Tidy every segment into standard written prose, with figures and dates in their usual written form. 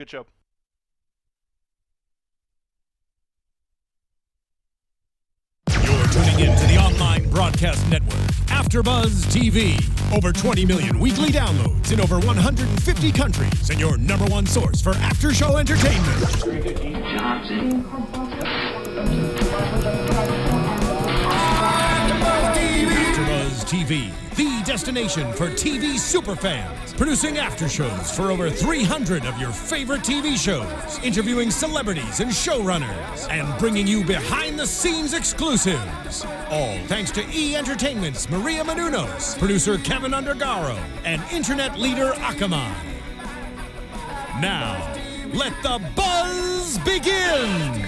Good show. You're tuning in to the online broadcast network, AfterBuzz TV. Over 20 million weekly downloads in over 150 countries, and your number one source for after-show entertainment. AfterBuzz TV, the destination for TV superfans, producing aftershows for over 300 of your favorite TV shows, interviewing celebrities and showrunners, and bringing you behind-the-scenes exclusives. All thanks to E! Entertainment's Maria Menounos, producer Kevin Undergaro, and internet leader Akamai. Now, let the buzz begin!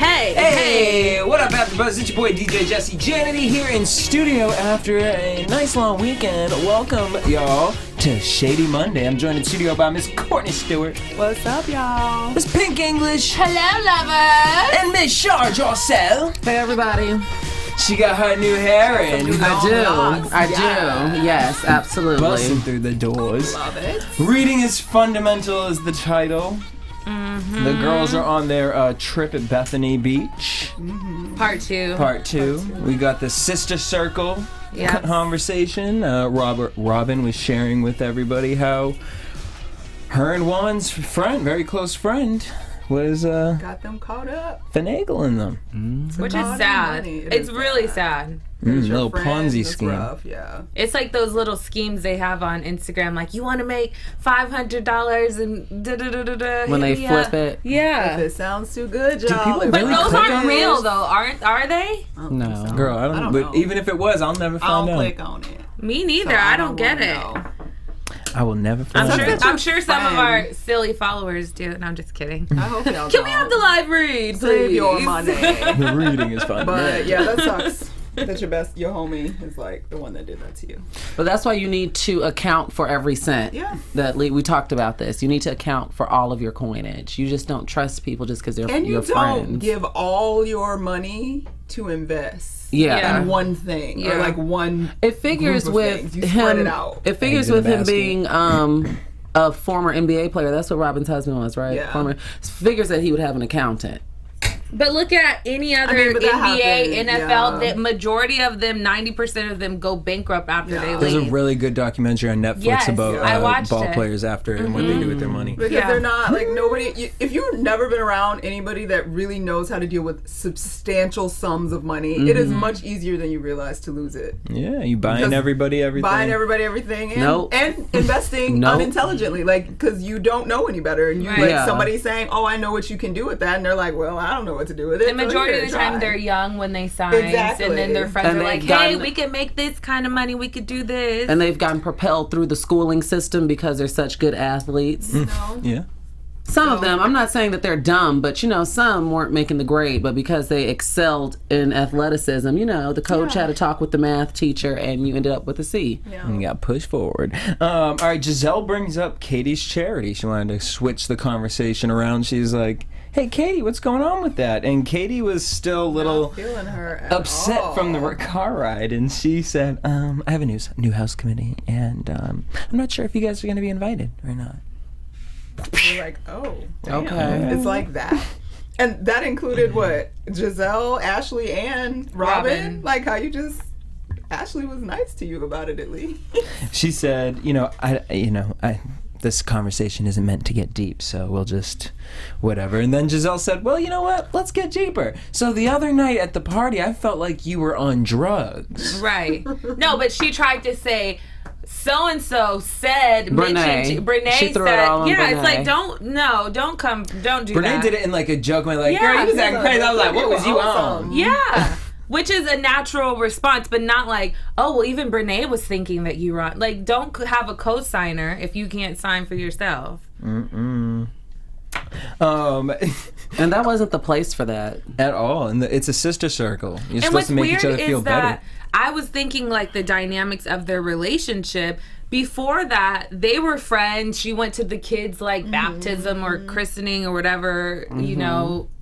Hey, what up, AfterBuzz? It's your boy DJ Jesse Janedy here in studio after a nice long weekend. Welcome, y'all, to Shady Monday. I'm joined in studio by Miss Courtney Stewart. What's up, y'all? Miss Pink English. Hello, lovers. And Miss Shar Jossell. Hey, everybody. She got her new hair in. I do. Yes, absolutely. Busting through the doors. Love it. Reading is fundamental is the title. Mm-hmm. The girls are on their trip at Bethany Beach. Mm-hmm. Part two. We got the sister circle conversation. Robin was sharing with everybody how her and Juan's friend, very close friend, was got them caught up, finagling them. Which is sad. It's really sad. Little Ponzi scheme. Rough, yeah. It's like those little schemes they have on Instagram, like you want to make $500 and da da da da da. When they flip it. Yeah. If it sounds too good, y'all. But those aren't real though, are they? No. So. Girl, I don't know. But even if it was, I'll never find out. I'll click on it. Me neither. I don't get it. I will never find out. I'm sure some of our silly followers do. No, I'm just kidding. I hope y'all Can we have the live read, please? Save your money. The reading is fun. But yeah, that sucks. That your homie is like the one that did that to you. But that's why you need to account for every cent. Yeah. That we talked about this. You need to account for all of your coinage. You just don't trust people just because they're your friends. And you don't give all your money to invest. Yeah. In one thing or like one. It figures with him. Spread it out. It figures with him being a former NBA player. That's what Robin's husband was, right? Yeah. Figures that he would have an accountant. But look at any other NBA, NFL, that majority of them, 90% of them go bankrupt after they leave. There's a really good documentary on Netflix about ball players after and what they do with their money. Because they're not, like, nobody, if you've never been around anybody that really knows how to deal with substantial sums of money, it is much easier than you realize to lose it. Yeah, you buying everybody everything. And investing unintelligently, like, because you don't know any better. And you somebody's saying, oh, I know what you can do with that. And they're like, well, I don't know what to do with it. The majority of the time they're young when they sign, and then their friends are like, hey, we can make this kind of money, we could do this. And they've gotten propelled through the schooling system because they're such good athletes. Yeah. Some of them, I'm not saying that they're dumb, but some weren't making the grade, but because they excelled in athleticism, the coach had to talk with the math teacher and you ended up with a C. Yeah. And you got pushed forward. All right, Giselle brings up Katie's charity. She wanted to switch the conversation around. She's like, hey, Katie, what's going on with that? And Katie was still a little upset from the car ride. And she said, I have a new house committee, and I'm not sure if you guys are going to be invited or not. You're like, oh, damn. Okay. It's like that. And that included what? Giselle, Ashley, and Robin? Like how you just... Ashley was nice to you about it, at least. She said, this conversation isn't meant to get deep, so we'll just whatever. And then Giselle said, well, you know what? Let's get deeper. So the other night at the party, I felt like you were on drugs. Right. No, but she tried to say, so-and-so said, Brene she threw said, it all on yeah, Brene. it's like, don't do that. Brene did it in like a joke, girl, you was acting crazy. I was like, what was you on? Yeah. Which is a natural response, but not like, oh, well, even Brene was thinking that you were on. Like, don't have a co-signer if you can't sign for yourself. And that wasn't the place for that. At all. And it's a sister circle. You're supposed to make each other feel better. I was thinking, like, the dynamics of their relationship. Before that, they were friends. She went to the kids' like baptism or christening or whatever,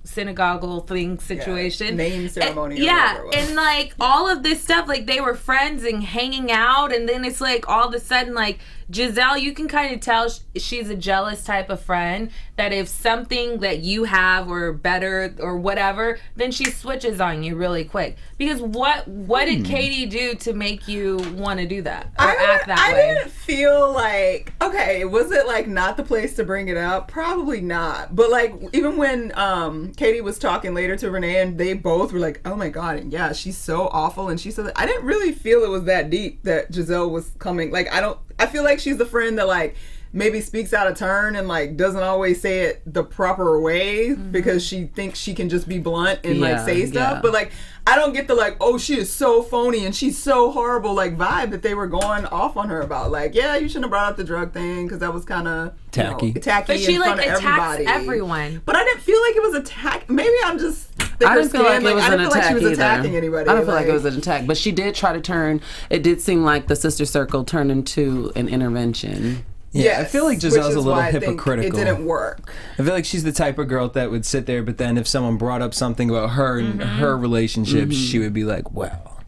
synagogal thing situation. Name ceremony. And like all of this stuff, like they were friends and hanging out, and then it's like all of a sudden, like Giselle, you can kind of tell she's a jealous type of friend, that if something that you have or better or whatever, then she switches on you really quick. Because what did Katie do to make you want to do that or act that way? I didn't feel like, okay, was it like not the place to bring it up? Probably not. But like even when Katie was talking later to Renee and they both were like, oh my God, and yeah, she's so awful, and she said that, I didn't really feel it was that deep that Giselle was coming. Like I feel like she's the friend that like maybe speaks out of turn and like doesn't always say it the proper way because she thinks she can just be blunt and like say stuff. But like I don't get the like, oh, she is so phony and she's so horrible like vibe that they were going off on her about. Like, yeah, you shouldn't have brought up the drug thing because that was kind of tacky. But she in like front of attacks everybody. everyone. But I didn't feel like it was attack. Maybe I'm just. I didn't feel like it was an attack she was either. attacking anybody. I don't feel like it was an attack, but she did try to turn. It did seem like the sister circle turned into an intervention. Yeah, yes, I feel like Giselle's a little hypocritical. It didn't work. I feel like she's the type of girl that would sit there, but then if someone brought up something about her and her relationships, she would be like, well.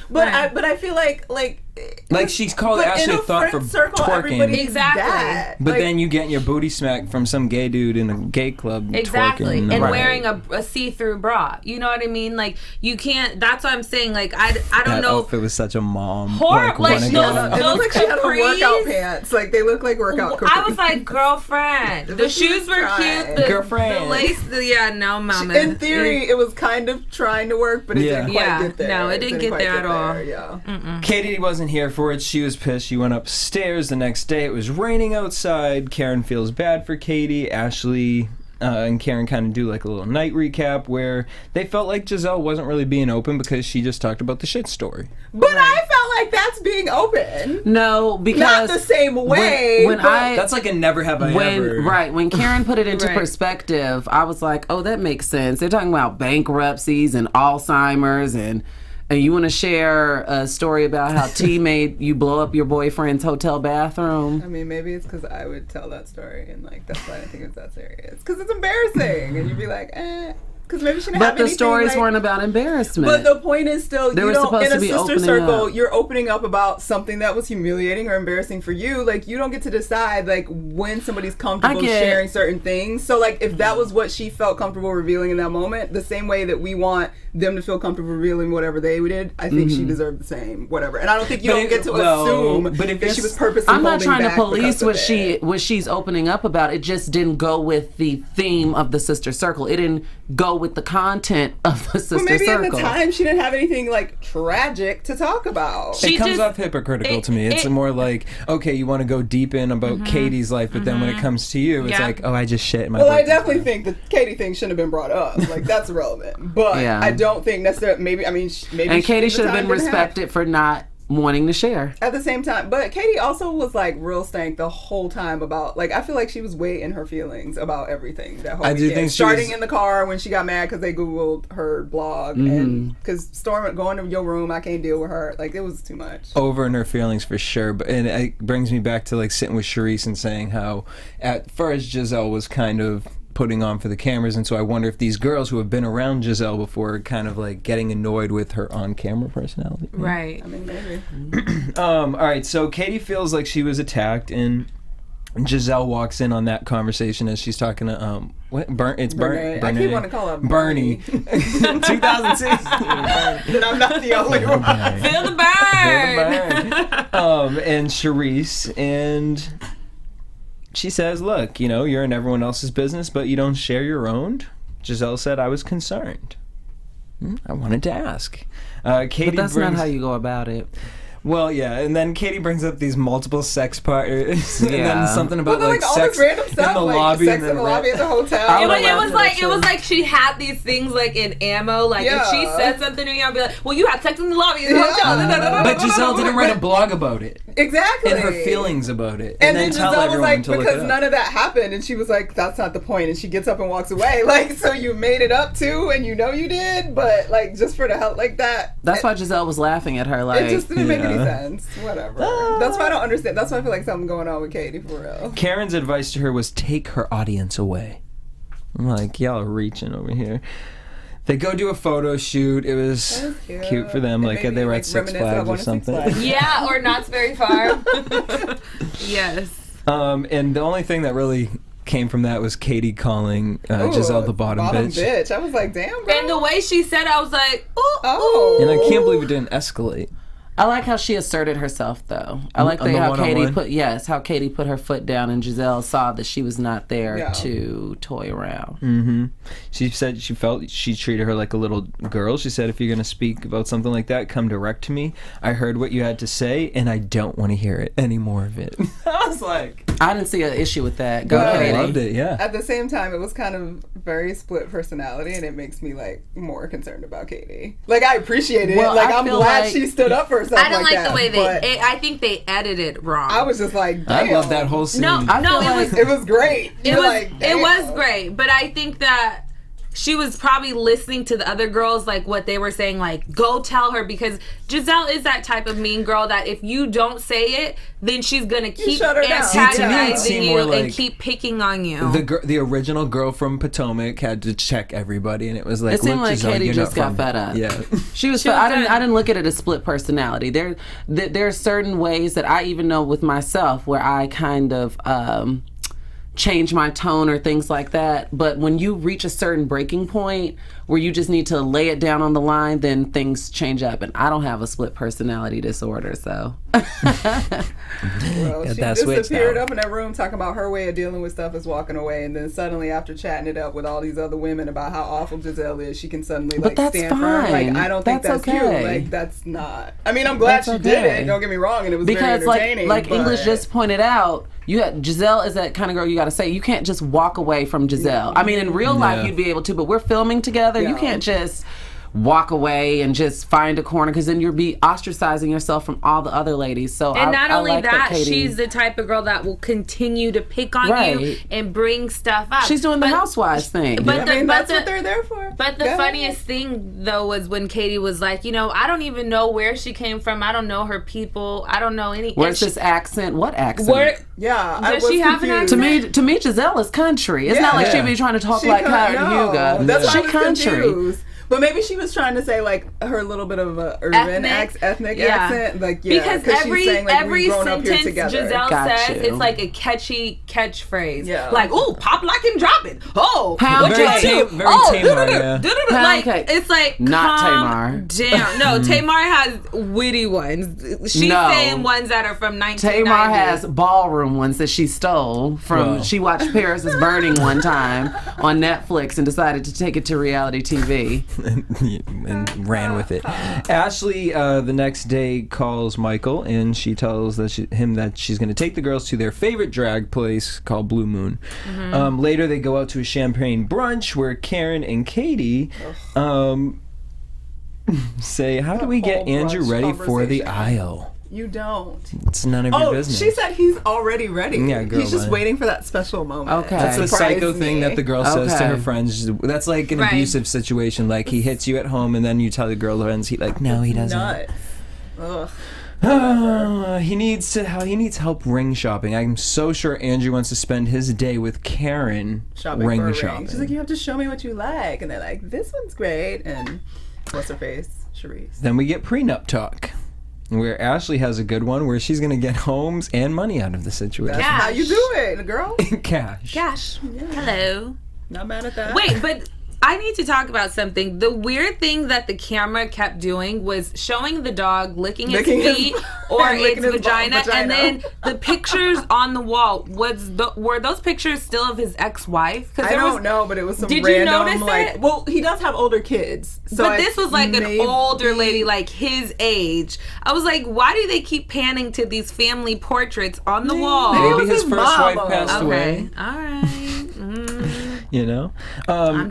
But I feel like she's called Ashley Thought for twerking. Exactly. But then you get your booty smacked from some gay dude in a gay club. Exactly. Twerking. And wearing a see-through bra. You know what I mean? Like you can't. That's what I'm saying. Like I don't know. If it was such a mom. Horrible. Like those it looked like she had her workout pants. Like they look like workout. I was like, girlfriend. The shoes were cute. The girlfriend. The lace. No, mama. In theory, it was kind of trying to work, but it didn't quite get there. No, it didn't get there at all. Yeah. Katie wasn't here for it. She was pissed. She went upstairs the next day. It was raining outside. Karen feels bad for Katie. Ashley and Karen kind of do like a little night recap where they felt like Giselle wasn't really being open because she just talked about the shit story. But I felt like that's being open. No, because not the same way. That's like a never have I ever. Right. When Karen put it into perspective, I was like, oh, that makes sense. They're talking about bankruptcies and Alzheimer's and you want to share a story about how T made you blow up your boyfriend's hotel bathroom? I mean, maybe it's because I would tell that story and like that's why I didn't think it was that serious. Because it's embarrassing, and you'd be like, because maybe she didn't have anything. But the stories weren't about embarrassment. But the point is still, they were supposed to be in a sister opening circle, up. you're opening up about something that was humiliating or embarrassing for you. Like you don't get to decide like when somebody's comfortable sharing certain things. So like if that was what she felt comfortable revealing in that moment, the same way that we want them to feel comfortable revealing whatever they did, I think she deserved the same whatever. And I don't think you don't get to assume that she was purposely I'm not holding trying to back police because what she's opening up about. It just didn't go with the theme of the sister circle. It didn't go with the content of the sister maybe circle. At the time she didn't have anything like tragic to talk about. It comes off hypocritical to me. It's more like, okay, you want to go deep in about Katie's life, but then when it comes to you, it's like, oh, I just shit in my I definitely think the Katie thing shouldn't have been brought up. Like that's irrelevant. But I don't think necessarily. Maybe and Katie should have been respected for not wanting to share at the same time. But Katie also was like real stank the whole time about like I feel like she was way in her feelings about everything that whole weekend. Starting in the car when she got mad because they googled her blog and because Storm going to your room, I can't deal with her. Like it was too much. Over in her feelings for sure. But and it brings me back to like sitting with Charisse and saying how at first Giselle was kind of putting on for the cameras, and so I wonder if these girls who have been around Giselle before are kind of like getting annoyed with her on-camera personality. Right. I mean, maybe. All right, so Katie feels like she was attacked, and Giselle walks in on that conversation as she's talking to it's Bernie. I keep wanting to call her Bernie. 2006. Then I'm not the only one. Feel the burn. And Charisse, and she says, look, you're in everyone else's business, but you don't share your own. Giselle said, I was concerned. I wanted to ask. Katie but that's not how you go about it. Well, yeah, and then Katie brings up these multiple sex partners, and then something about like all sex this random stuff, in the like lobby, sex in the lobby at the hotel. It was like she had these things like in ammo. Like if she said something to me, I'd be like, "Well, you had sex in the lobby at the hotel." But Giselle didn't write a blog about it. Exactly. And her feelings about it, and then tell Giselle was everyone like, to look it because up. none of that happened, and she was like, "That's not the point," and she gets up and walks away. Like, so you made it up too, and you did, but like just for the hell, like that. That's why Giselle was laughing at her. Like it just didn't make any sense. Whatever. That's why I don't understand. That's why I feel like something going on with Katie for real. Karen's advice to her was take her audience away. I'm like, y'all are reaching over here. They go do a photo shoot. It was cute for them. Like they were at Six Flags or something. Yeah, or Knott's Berry Farm. Yes. And the only thing that really came from that was Katie calling Giselle the bottom bitch. I was like, damn, girl. And the way she said it, I was like, ooh. And I can't believe it didn't escalate. I like how she asserted herself, though. I like how Katie put her foot down, and Giselle saw that she was not there to toy around. Mm-hmm. She said she felt she treated her like a little girl. She said, if you're going to speak about something like that, come direct to me. I heard what you had to say, and I don't want to hear it any more of it. I was like... I didn't see an issue with that. Go ahead. Katie. I loved it, yeah. At the same time, it was kind of very split personality, and it makes me, like, more concerned about Katie. Like, I appreciated it. Like, I'm glad she stood up for herself. I don't like the way I think they edited wrong. I was just like, damn. I love that whole scene. It was great. It was great, but I think that she was probably listening to the other girls, like what they were saying, like, go tell her, because Giselle is that type of mean girl that if you don't say it, then she's gonna keep antagonizing you and keep picking on you. The original girl from Potomac had to check everybody, and it was like, it seemed like Giselle, Katie just got fed up. Yeah, she was. I didn't look at it as split personality. There are certain ways that I even know with myself where I kind of change my tone or things like that, but when you reach a certain breaking point where you just need to lay it down on the line, then things change up, and I don't have a split personality disorder, so well, she disappeared up in that room talking about her way of dealing with stuff is walking away, and then suddenly after chatting it up with all these other women about how awful Giselle is, she can suddenly stand firm. Like, I don't think that's cute. Like, that's not, I mean, I'm glad she did it, don't get me wrong, and it was very entertaining. Like English just pointed out, Giselle is that kind of girl you got to say. You can't just walk away from Giselle. I mean, in real life you'd be able to, but we're filming together. You can't just walk away and just find a corner, because then you'll be ostracizing yourself from all the other ladies. So and not only like that, Katie, she's the type of girl that will continue to pick on you and bring stuff up. She's doing the housewives thing. But that's what they're there for. But the funniest thing though was when Katie was like, I don't even know where she came from. I don't know her people. I don't know any. Where's this accent? What accent? Does she have an accent? To me, Giselle is country. It's not like she'd be trying to talk like Chattanooga. That's she country. Confused. But maybe she was trying to say like her little bit of a urban ethnic accent, like because every saying, like, every sentence Giselle says, it's like a catchy catchphrase. Yeah, like pop lock and drop it. Pound cake. Very Tamar. Like it's like not Tamar. Damn, no, Tamar has witty ones. She's saying ones that are from 1990. Tamar has ballroom ones that she stole from. She watched Paris is Burning one time on Netflix and decided to take it to reality TV. and ran with it. Ashley the next day calls Michael, and she tells him that she's going to take the girls to their favorite drag place called Blue Moon. Later they go out to a champagne brunch where Karen and Katie say, how do we get Andrew ready for the aisle? You don't. It's none of your business. She said he's already ready. Yeah, girl. He's just waiting for that special moment. Okay. That's the psycho thing that the girl says to her friends. That's like an abusive situation. Like, he hits you at home, and then you tell the girl friends, no, he doesn't. Nuts. Ugh. He needs help ring shopping. I'm so sure Andrew wants to spend his day with Karen ring shopping. She's like, you have to show me what you like. And they're like, this one's great. And what's her face? Charisse. Then we get prenup talk, where Ashley has a good one where she's going to get homes and money out of the situation. That's how you do it, girl. Cash. Yeah. Hello. Not mad at that. Wait, but I need to talk about something. The weird thing that the camera kept doing was showing the dog licking its feet or its vagina, and then the pictures on the wall. Were those pictures still of his ex-wife? I don't know, but it was some random. Did you notice it? Well, he does have older kids, but this was like an older lady, like his age. I was like, why do they keep panning to these family portraits on the wall? Maybe his first wife passed away. All right.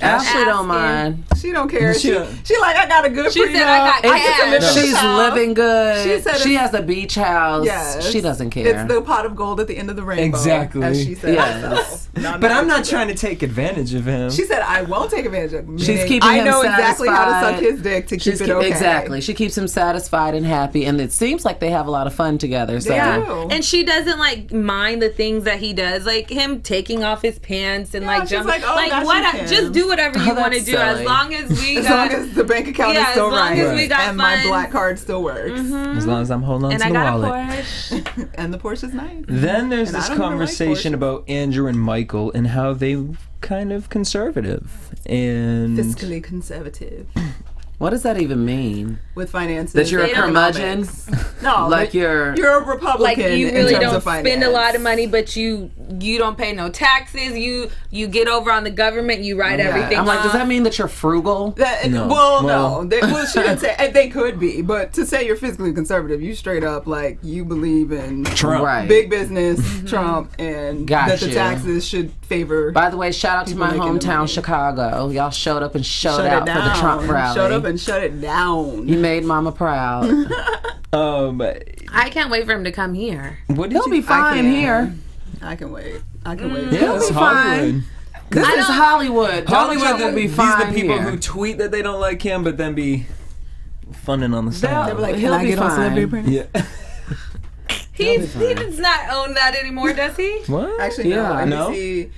Ashley don't mind. She don't care. She like, I got a good. She said I got cash. She's living good. She said she has a beach house. Yes. She doesn't care. It's the pot of gold at the end of the rainbow. Exactly. As she said. Yes. But I'm not trying to take advantage of him. She said, I won't take advantage of him. She's keeping him I know satisfied. exactly how to suck his dick to keep it okay. Exactly. She keeps him satisfied and happy, and it seems like they have a lot of fun together. So. They do. And she doesn't like mind the things that he does, like him taking off his pants and like jumping. Like, oh, what? Just do whatever you want to do, as long as we as long as the bank account is still right, as we got and my black card still works. As long as I'm holding on to the wallet. Porsche. And the Porsche's nice. Then there's this conversation about Andrew and Michael and how they kind of conservative and fiscally conservative. What does that even mean? With finances. That you're a curmudgeon? No. Like you're a Republican. Like you really don't of spend a lot of money, but you don't pay no taxes. You get over on the government. You write everything I'm like, off. does that mean that you're frugal? No. No. She didn't say. They could be, but to say you're fiscally conservative, you straight up like you believe in Trump, right. big business, Trump, and that the taxes should favor. By the way, shout out to my hometown, Chicago. Y'all showed up and showed out for the Trump rally. Showed up and shut it down. You made Mama proud. I can't wait for him to come here. He'll be fine here. I can wait. Yeah, he'll be fine. This is Hollywood. Hollywood will be fine. These the people here. who tweet that they don't like him, but then be funning on the side. They'll be like, "Can I get on Celebrity Apprentice?" Yeah. He does not own that anymore, does he? What? Actually, no.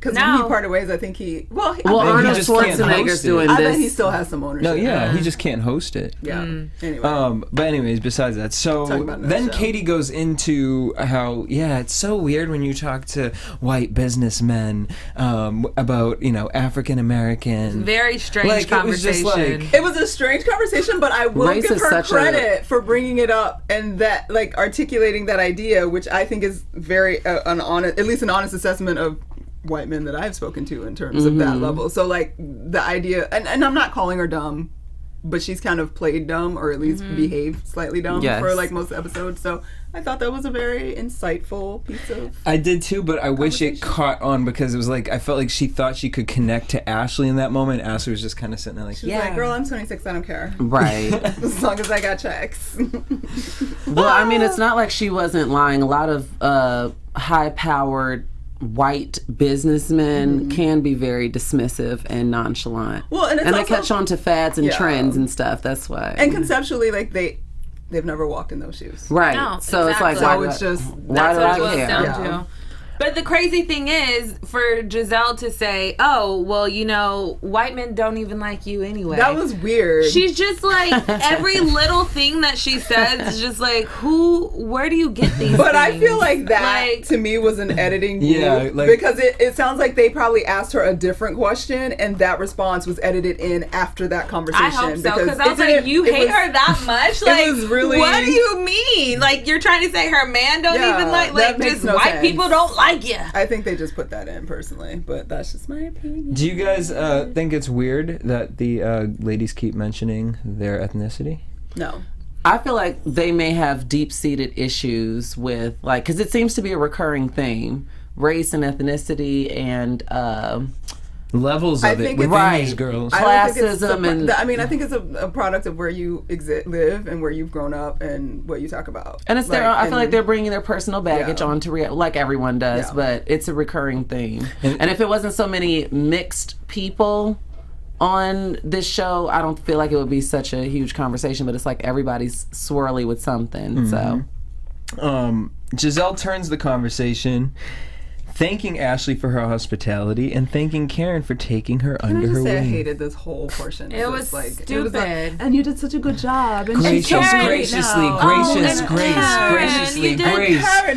Because when he parted ways, I think Arnold Schwarzenegger's doing this. I bet he still has some ownership. No, yeah, he just can't host it. Yeah. Anyway. But anyways, besides that, so then Katie goes into how it's so weird when you talk to white businessmen about African American. Very strange conversation. It was a strange conversation, but I will give her credit for bringing it up and that articulating that idea, which I think is very an honest assessment of white men that I've spoken to in terms of that level. So the idea, and I'm not calling her dumb, but she's kind of played dumb or at least behaved slightly dumb for most episodes. So I thought that was a very insightful piece of I did too, but I wish it caught on because it was I felt like she thought she could connect to Ashley in that moment. Ashley was just kind of sitting there She's like, girl, I'm 26, I don't care. Right. As long as I got checks. Well, I mean, it's not like she wasn't lying. A lot of high-powered white businessmen can be very dismissive and nonchalant. Well, and they catch on to fads and trends and stuff. That's why. And conceptually, they've never walked in those shoes. Right. No, so exactly. It's why do I care? Down to. But the crazy thing is for Giselle to say, oh, well, white men don't even like you anyway. That was weird. She's just every little thing that she says is just where do you get these But things? I feel like that, to me, was an editing move. Because it sounds like they probably asked her a different question, and that response was edited in after that conversation. I hope so, because I was like, you hate her that much? It was really... What do you mean? You're trying to say her man don't even just white sense. People don't like you. I think they just put that in personally, but that's just my opinion. Do you guys think it's weird that the ladies keep mentioning their ethnicity? No. I feel like they may have deep-seated issues with, because it seems to be a recurring theme, race and ethnicity and... levels of it within these girls. Classism I think it's a product of where you live and where you've grown up and what you talk about. And it's I feel like they're bringing their personal baggage onto like everyone does, but it's a recurring theme. And if it wasn't so many mixed people on this show, I don't feel like it would be such a huge conversation, but it's like everybody's swirly with something. So Giselle turns the conversation, thanking Ashley for her hospitality and thanking Karen for taking her under her wing. I hated this whole portion. It was stupid. And you did such a good job. And graciously, Karen,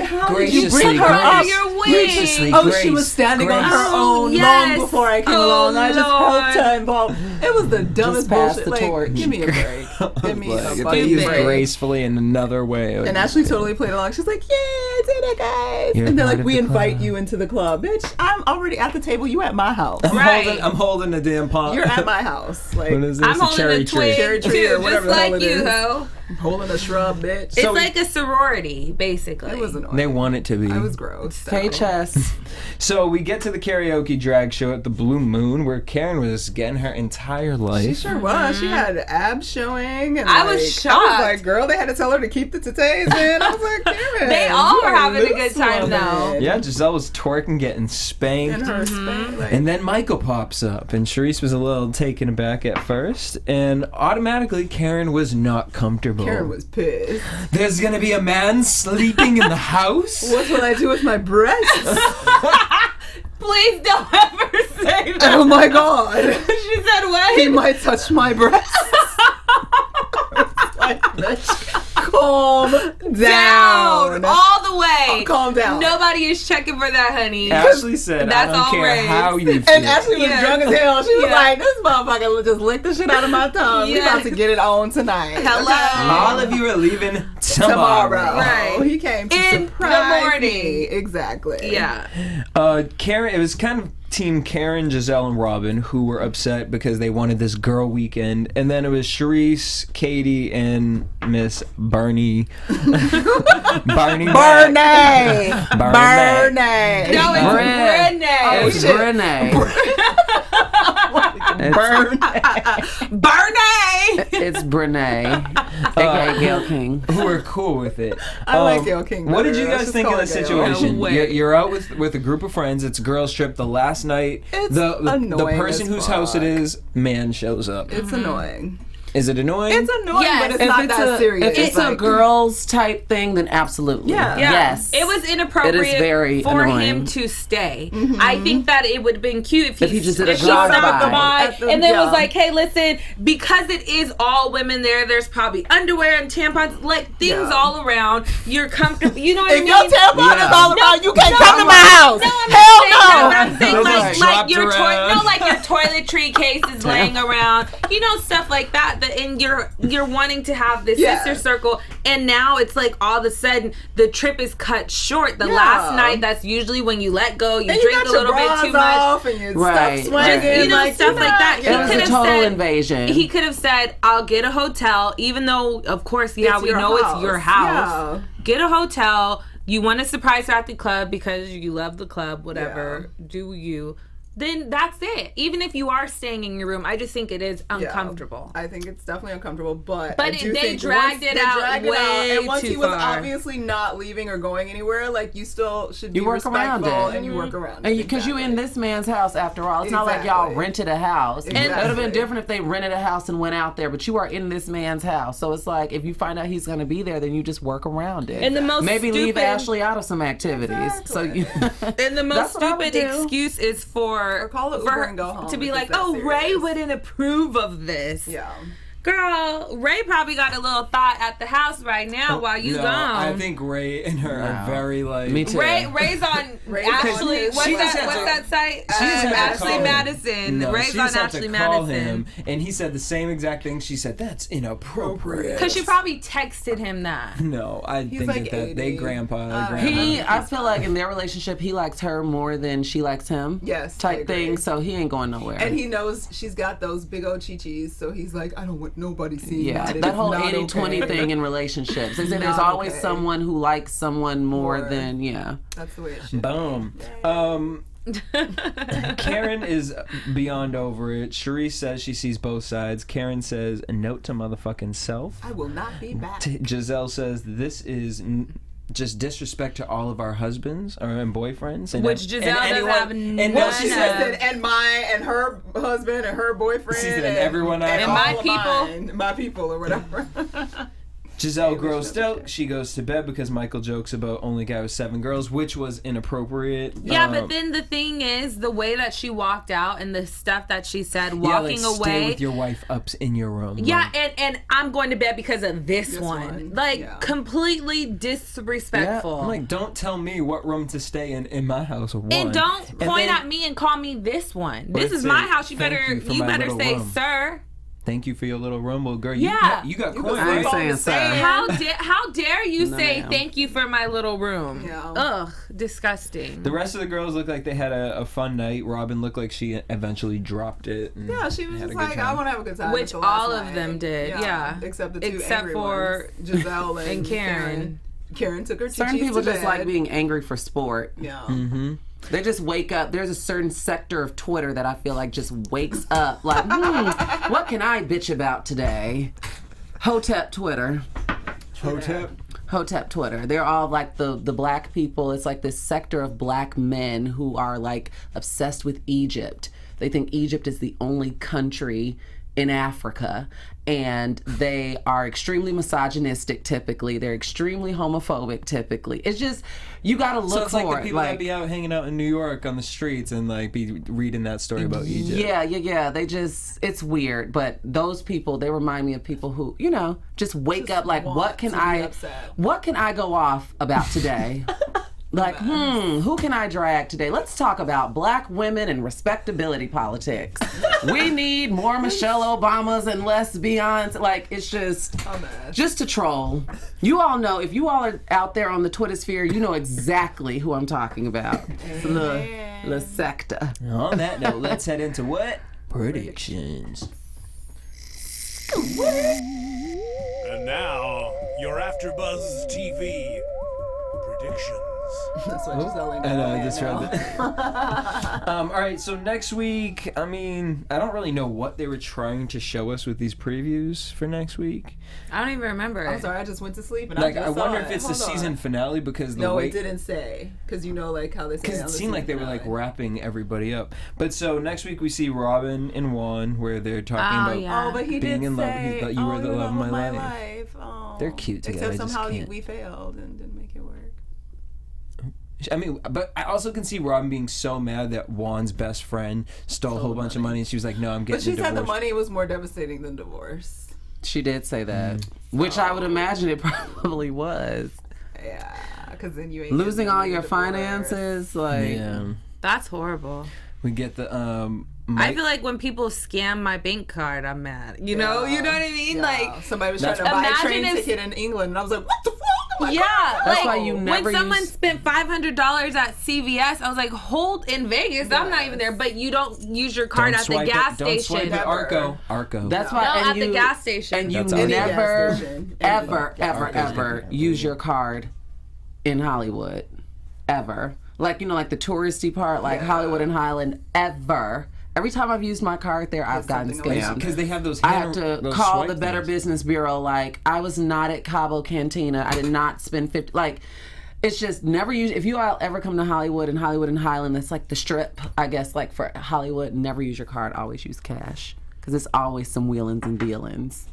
how did you bring her up your wing? She was standing on her own long before I came along. I just helped her involved. It was the dumbest bullshit. Give me a break. Give me a fucking break. Gracefully in another way. And Ashley totally played along. She's like, yeah, I did it, guys. And they're like, we invite you into the club. Bitch, I'm already at the table. You at my house. I'm holding the damn pot. You're at my house. What is this? I'm holding a twig cherry tree or whatever just the hell like it you, is. ho. Holding a shrub, bitch. It's like a sorority, basically. It was annoying. They want it to be. I was gross. Hey, Chess. So we get to the karaoke drag show at the Blue Moon, where Karen was getting her entire life. She sure was. She had abs showing. And I was shocked. I was like, girl, they had to tell her to keep the titties in. I was like, Karen. They all were having a good time, though. Yeah, Giselle was twerking, getting spanked. And her spank, like, And then Michael pops up, and Charisse was a little taken aback at first, and automatically Karen was not comfortable. Karen was pissed. There's gonna be a man sleeping in the house? What will I do with my breasts? Please don't ever say that. Oh my god. She said what? He might touch my breasts. Like, bitch, calm down. All the way. Calm down. Nobody is checking for that, honey. Ashley said, That's I don't all care raised. how you feel. And Ashley was drunk as hell. She was Yeah. like, this motherfucker just licked the shit out of my tongue. We about to get it on tonight. Hello. All of you are leaving tomorrow. Right. He came to In surprise the morning. me. Exactly. Yeah. Karen, it was kind of team Karen, Giselle, and Robin who were upset because they wanted this girl weekend, and then it was Charisse, Katie, and Miss Barney. Barney. Bernie. No, it's Brunch. Oh, it's Brene. Barney. It's Brene, aka Gail King. Who are cool with it. I like Gail King What did better. you Let's guys just think of call the it Gail. situation? No way. You're out with a group of friends. It's a girls' trip. The last night, It's the annoying person as whose house it fuck. is, man shows up. It's annoying. Is it annoying? It's annoying, Yes. but it's If not it's that serious. If it's a like, girls type thing, then absolutely. Yeah. Yes. It was inappropriate It is very for annoying. him to stay. I think that it would have been cute if he just did a if he stopped drive-by. by At the- and then yeah. was like, hey, listen, because it is all women there, there's probably underwear and tampons, like things Yeah. all around. You're comfortable. You know what I If mean? your tampon Yeah. is all around, you can't no, come to my house. No, I'm Hell not saying that, but I'm saying Those like, just like dropped your around. like your toiletry case is laying around, you know, stuff like that. And you're wanting to have this Yeah. sister circle, and now it's like all of a sudden the trip is cut short. The Yeah. last night, that's usually when you let go, you And drink got a your little bit bras too much. off and your Right. stuff swinging, Just, you know, like, stuff like that. It was could a have total said- invasion. He could have said, I'll get a hotel, even though, of course, yeah, It's we your know house. it's your house. Yeah. Get a hotel. You want to surprise her at the club because you love the club, whatever. Do you. Then that's it. Even if you are staying in your room, I just think it is uncomfortable. I think it's definitely uncomfortable, but But I do they think dragged once it they out dragged it way and once too he was far. obviously not leaving or going anywhere, like you still should be You work around respectful it. and you work around it. And because you in this man's house after all. It's not like y'all Exactly. rented a house. Exactly. It would have been different if they rented a house and went out there, but you are in this man's house. So it's like if you find out he's going to be there, then you just work around it. And the most Maybe leave stupid- Ashley out of some activities. So you And the most That's what I would stupid do. excuse is for call it for Uber her and go home to be if like, it's that oh, Ray serious." wouldn't approve of this. Yeah. Girl, Ray probably got a little thought at the house right now while you no, gone. I think Ray and her are very like. Me too. Ray's on Ray's Ashley. on What's She just that? had What's to- that site? She just had to Ashley call him. Madison. No, Ray's she on just had Ashley to call Madison. him, and he said the same exact thing. She said that's inappropriate. Because she probably texted him that. No, I think like that they 80. grandpa. I feel like in their relationship, he likes her more than she likes him. Yes, I Type agree. thing. So he ain't going nowhere. And he knows she's got those big old chi-chis, so he's like, I don't want nobody seeing yeah, that. It that is whole not 80-20 okay. thing in relationships. They say there's Not always okay. someone who likes someone more More. than, yeah. That's the way it should Boom. Karen is beyond over it. Charisse says she sees both sides. Karen says, a note to motherfucking self. I will not be back. Giselle says, this is just disrespect to all of our husbands and boyfriends. And Which Giselle doesn't have and none no, of. she She said, said, and her husband and her boyfriend She said, and everyone I and know. all my of people. mine, my people or whatever. Giselle grossed out. She goes to bed because Michael jokes about only guy with 7 girls, which was inappropriate. Yeah, but then the thing is, the way that she walked out and the stuff that she said, walking like, away. Stay with your wife up in your room. Yeah, Like, and I'm going to bed because of this one. one, Like, yeah. completely yeah, disrespectful. I'm like, don't tell me what room to stay in my house. One. and don't point then- at me and call me this one. Or This is say, my house. You "Thank better you for my better little say, room." sir. Thank you for your little room. Well, girl, Yeah. you got You coin, can right? I ain't saying so. How dare you say ma'am. thank you for my little room? Yeah. Ugh, disgusting. The rest of the girls looked like they had a fun night. Robin looked like she eventually dropped it. And Yeah, she was had just a good like, time. I want to have a good time. Which It's the last all of night. them did, yeah. Except the two Except angry for ones, Giselle and Karen. Karen took her Certain chi-chis people to just bed. like being angry for sport. Yeah. They just wake up. There's a certain sector of Twitter that I feel like just wakes up like, what can I bitch about today? Hotep Twitter. Hotep Twitter. They're all like the black people. It's like this sector of black men who are like obsessed with Egypt. They think Egypt is the only country in Africa, and they are extremely misogynistic typically. They're extremely homophobic typically. It's just, you gotta look So it's like for the it. people that be out hanging out in New York on the streets and like be reading that story about Egypt. Yeah. They just, it's weird. But those people, they remind me of people who, just wake up like, want what can to be I go off about today? Like, who can I drag today? Let's talk about black women and respectability politics. We need more Michelle Obamas and less Beyonce. Like, it's just to troll. You all know, if you all are out there on the Twitter sphere, you know exactly who I'm talking about. Le sector. On that note, let's head into what? Predictions. And now, your AfterBuzz TV predictions. That's what Giselle ain't I know, I doing just now. read that. All right, so next week, I mean, I don't really know what they were trying to show us with these previews for next week. I don't even remember. I'm sorry, I just went to sleep and Like, I I just wonder saw if it. it's the Hold on. season finale because the No, way... it didn't say. Because like how they say Because it seemed like they were like wrapping everybody up. But so next week we see Robin and Juan where they're talking about yeah. Oh, but he being did in love. say, He thought you were the love of my life. Oh. They're cute together, I Except just somehow can't. we failed and didn't make it work. I mean, but I also can see Robin being so mad that Juan's best friend stole a whole bunch of money and she was like, no, I'm But getting she a said divorce. the money was more devastating than divorce. She did say that, which I would imagine it probably was. Yeah, because then you ain't Losing getting all your divorce. finances, like... Yeah. That's horrible. We get the I feel like when people scam my bank card, I'm mad. You know what I mean? Yeah. Like, somebody was trying to buy a Imagine train if- ticket in England, and I was like, "What the fuck?" I'm like, yeah, That's like why you never when someone use- spent $500 at CVS, I was like, hold in Vegas. I'm not even there, but you don't use your card at the gas Don't swipe station. it. Arco. That's No, why. at the gas station. And you That's all. never, Any gas station. ever use your card in Hollywood, ever. Like like the touristy part, like Hollywood and Highland, ever. Every time I've used my card there, I've gotten something scammed. Because they have those I had to those call swipe the Better things. Business Bureau. Like, I was not at Cabo Cantina. I did not spend 50. Like, it's just never use. If you all ever come to Hollywood and Highland, that's like the strip, I guess. Like for Hollywood, never use your card. Always use cash because it's always some wheelings and dealings.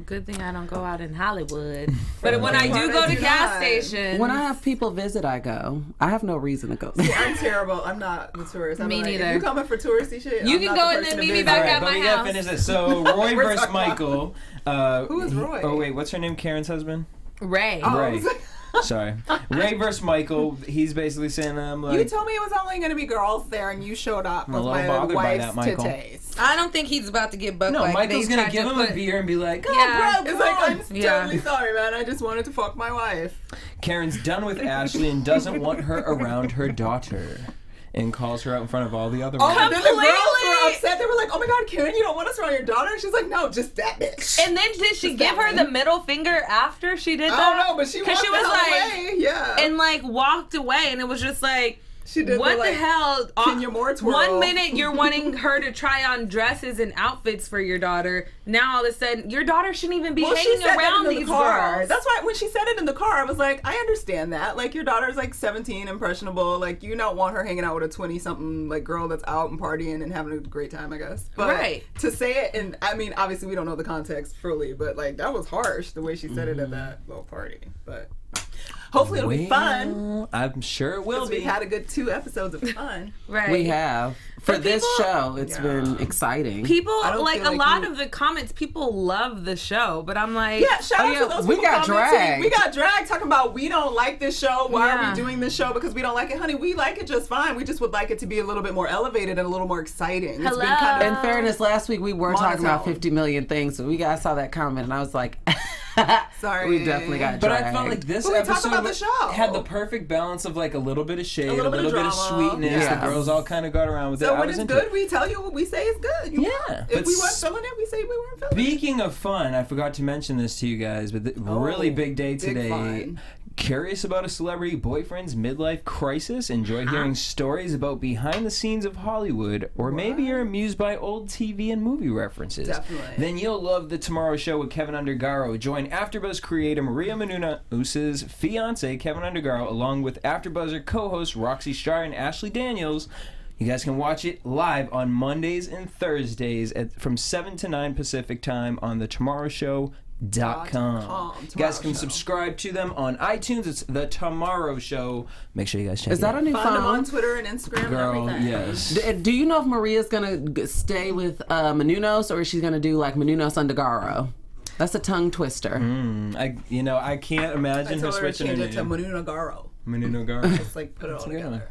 Good thing I don't go out in Hollywood. But when I do go to gas stations, When I have people visit, I go. I have no reason to go. I'm terrible. I'm not the tourist. I'm Me like, neither. If you coming for touristy shit, You I'm can not go the and person then to meet me visit. back All right, at but my we gotta house. finish this. So Roy We're versus talking about- Michael. Who is Roy? Oh wait, what's her name? Karen's husband. Ray. Oh, I Ray. was like- Sorry, Ray versus Michael. He's basically saying I'm like. You told me it was only going to be girls there, and you showed up I'm a with little my bothered by wife's that, Michael. titties. I don't think he's about to get bucked. no, like Michael's they gonna tried give to him a put- beer and be like, "Oh, Yeah. bro, It's like, I'm Yeah. totally sorry, man. I just wanted to fuck my wife. Karen's done with Ashley and doesn't want her around her daughter, and calls her out in front of all the other Oh, women. and then the girls were Completely. upset. They were like, "Oh my God, Karen, you don't want us around your daughter?" And she's like, "No, just that bitch." And then did she give her the middle finger after she did that? I don't know, but she walked she was the hell like, away. Yeah. and like walked away, and it was just like, She did what the, the like, hell? Kenya Moore twirl. 1 minute you're wanting her to try on dresses and outfits for your daughter. Now all of a sudden your daughter shouldn't even be Well, she hanging said around that in these the car. girls. That's why when she said it in the car, I was like, I understand that. Like, your daughter's like 17, impressionable. Like, you don't want her hanging out with a 20-something like girl that's out and partying and having a great time, I guess. But Right. to say it, and I mean, obviously we don't know the context fully, but like that was harsh the way she said it at that little party. But Hopefully it'll be fun. I'm sure it will be. We've had a good 2 episodes of fun. Right. We have. For But this people- show, it's been exciting. People like feel a like lot of the comments. People love the show, but I'm like, Yeah, shout out to those we people got commenting. dragged. We got dragged talking about we don't like this show. Why are Yeah. we doing this show? Because we don't like it. Honey, we like it just fine. We just would like it to be a little bit more elevated and a little more exciting. Hello. It's been kind In fairness, last week we were talking about monotone. 50 million things, so we guys saw that comment, and I was like, Sorry. we definitely got But dragged. I felt like this But we talked episode about the show. had the perfect balance of like a little bit of shade, a little bit of drama. sweetness. Yeah. The girls all kind of got around with it. So I when was it's into good, it. we tell you what we say is good. Yeah, If but we weren't feeling it, we say we weren't feeling it. Speaking of fun, I forgot to mention this to you guys, but really big day big today. fun. Curious about a celebrity boyfriend's midlife crisis? Enjoy hearing stories about behind the scenes of Hollywood, or maybe you're amused by old TV and movie references. Definitely. Then you'll love The Tomorrow Show with Kevin Undergaro. Join AfterBuzz creator Maria Menounos' fiance Kevin Undergaro, along with AfterBuzzer co-hosts Roxy Shar and Ashley Daniels. You guys can watch it live on Mondays and Thursdays from 7 to 9 Pacific time on thetomorrowshow.com. You guys can subscribe to them on iTunes. It's The Tomorrow Show. Make sure you guys check it out. Is that a new Find them on phone? Twitter and Instagram Girl, and everything. yes. Do you know if Maria's gonna stay with Menounos, or is she gonna do like Menounos Undergaro? That's a tongue twister. I can't imagine I her told her to switching her change it to name. Menounos. Menounos. Just like put it all together.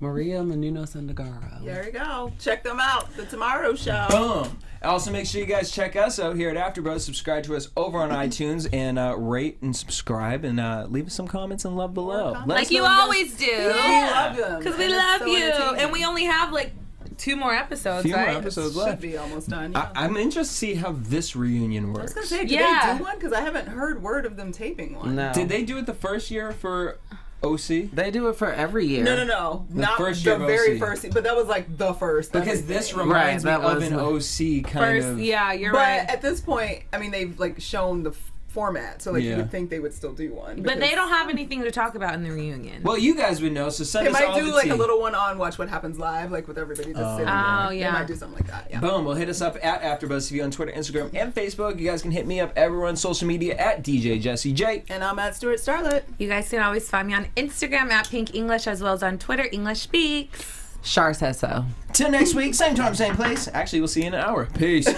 Maria Menounos Undergaro. There you go. Check them out. The Tomorrow Show. Boom. Also, make sure you guys check us out here at AfterBuzz. Subscribe to us over on iTunes and rate and subscribe and leave us some comments and love below. Let like us you know always do. We love them. Because we And it's love so you. entertaining. And we only have like 2 more episodes, Few more right? episodes Should left. be almost done. Yeah. I'm interested to see how this reunion I was works. gonna say, did Yeah. they do one? Because I haven't heard word of them taping one. No. Did they do it the first year for OC? They do it for every year. No. Not first the year of very OC. first, but that was like the first. Because this everything. reminds Right, me that of was an like- OC kind First, of. yeah, you're But right. at this point, I mean, they've like shown the format, so like Yeah. you would think they would still do one. But they because don't have anything to talk about in the reunion. Well, you guys would know, so send They us might all do the like tea. a little one on Watch What Happens Live, like with everybody just sitting there. Oh, yeah. They might do something like that. Yeah. Boom. Well, hit us up at AfterBuzz TV on Twitter, Instagram, and Facebook. You guys can hit me up everywhere on social media at DJ Jesse J. And I'm at Stewart Starlet. You guys can always find me on Instagram at Pink English, as well as on Twitter, English Speaks. Shar says so. Till next week, same time, same place. Actually, we'll see you in an hour. Peace.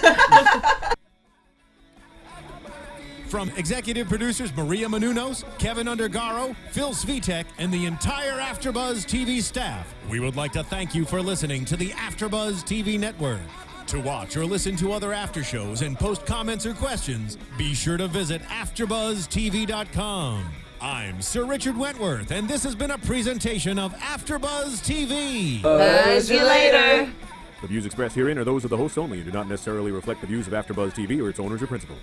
From executive producers Maria Menounos, Kevin Undergaro, Phil Svitek, and the entire AfterBuzz TV staff, we would like to thank you for listening to the AfterBuzz TV network. To watch or listen to other after shows and post comments or questions, be sure to visit AfterBuzzTV.com. I'm Sir Richard Wentworth, and this has been a presentation of AfterBuzz TV. Buzz you later. The views expressed herein are those of the hosts only and do not necessarily reflect the views of AfterBuzz TV or its owners or principals.